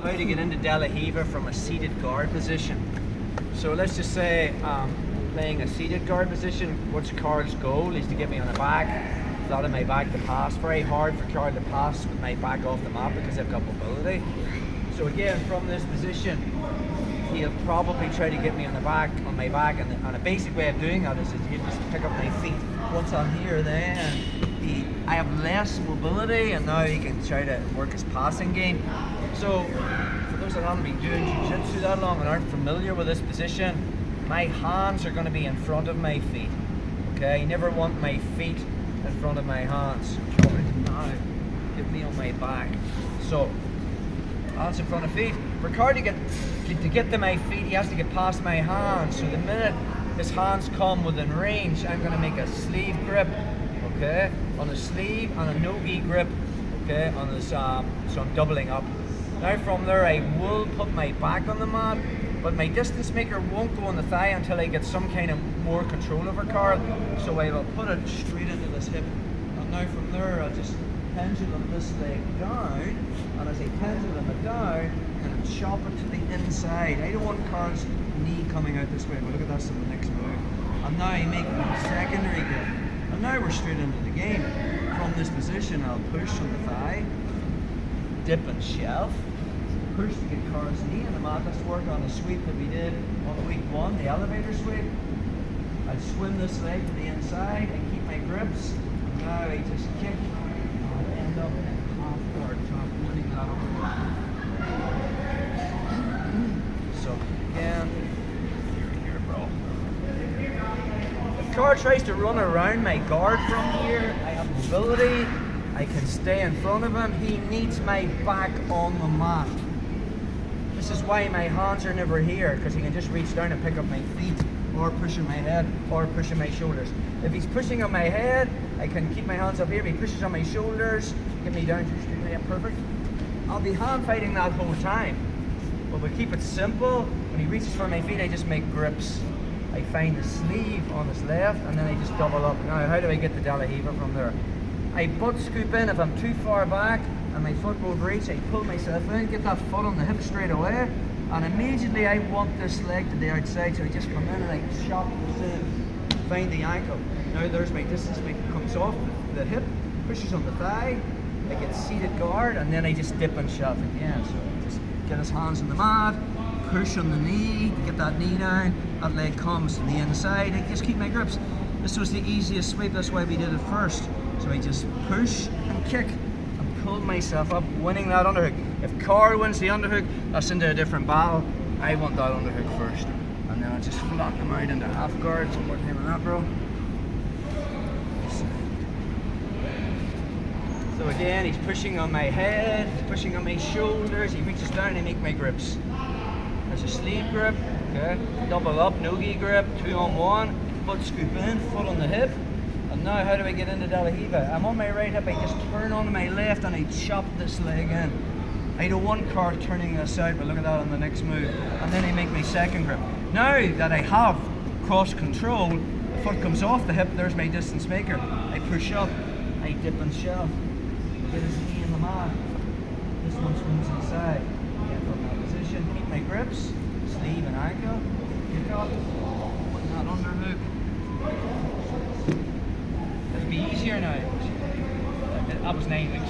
how to get into De La Riva from a seated guard position. So let's just say playing a seated guard position, which Carl's goal is to get me on the back, flat on my back to pass. Very hard for Carl to pass with my back off the map because I've got mobility. So again, from this position, he'll probably try to get me on my back, and a basic way of doing that is you just pick up my feet. Once I'm here, then I have less mobility, and now he can try to work his passing game. So for those that haven't been doing jiu-jitsu that long and aren't familiar with this position, my hands are going to be in front of my feet. Okay, you never want my feet in front of my hands. Now, get me on my back. So hands in front of feet. For Carl to get to my feet, he has to get past my hands. So the minute his hands come within range, I'm going to make a sleeve grip, okay, on the sleeve, and a no-gi grip, okay, on his so I'm doubling up. Now from there, I will put my back on the mat, but my distance maker won't go on the thigh until I get some kind of more control over Carl. So I will put it straight into this hip, and now from there, I'll just pendulum this leg down, and as I pendulum it down, and chop it to the inside. I don't want Carl's knee coming out this way, but look at this in the next move. And now I make my secondary grip. And now we're straight into the game. From this position, I'll push on the thigh, dip and shelf, push to get Carl's knee in the mat. Let's work on the sweep that we did on week 1, the elevator sweep. I swim this leg to the inside, I keep my grips. Now I just kick, and end up in half guard chop, winning that over. So again, here, bro. If Carl tries to run around my guard from here, I have mobility, I can stay in front of him. He needs my back on the mat. This is why my hands are never here, because he can just reach down and pick up my feet, or pushing my head, or pushing my shoulders. If he's pushing on my head, I can keep my hands up here. If he pushes on my shoulders, get me down to straight leg, perfect. I'll be hand fighting that whole time. But we keep it simple. When he reaches for my feet, I just make grips. I find the sleeve on his left, and then I just double up. Now, how do I get the De La Riva from there? I butt scoop in. If I'm too far back and my foot won't reach, I pull myself in, get that foot on the hip straight away, and immediately I want this leg to the outside, so I just come in and I chop this in, find the ankle. Now there's my distance maker, comes off the hip, pushes on the thigh, I get seated guard, and then I just dip and shove again. So just get his hands on the mat, push on the knee, get that knee down, that leg comes to the inside, I just keep my grips. This was the easiest sweep, that's why we did it first. So I just push and kick and pull myself up, winning that underhook. If Carl wins the underhook, that's into a different battle. I want that underhook first. And then I just flatten him out into half guard. Some more time on that, bro. So again, he's pushing on my head, he's pushing on my shoulders, he reaches down and I make my grips. There's a sleeve grip, okay, double up, no-gi grip, 2-on-1, butt scoop in, foot on the hip. And now how do I get into De La Riva? I'm on my right hip, I just turn onto my left and I chop this leg in. I don't want Carl turning this out, but look at that on the next move. And then I make my second grip. Now that I have cross control, the foot comes off the hip, there's my distance maker. I push up, I dip and shove. Get his knee in the mat. This one swings inside. Get from that position, keep my grips, sleeve and ankle, kick up, put that underhook. It'll be easier now. That was 9 weeks.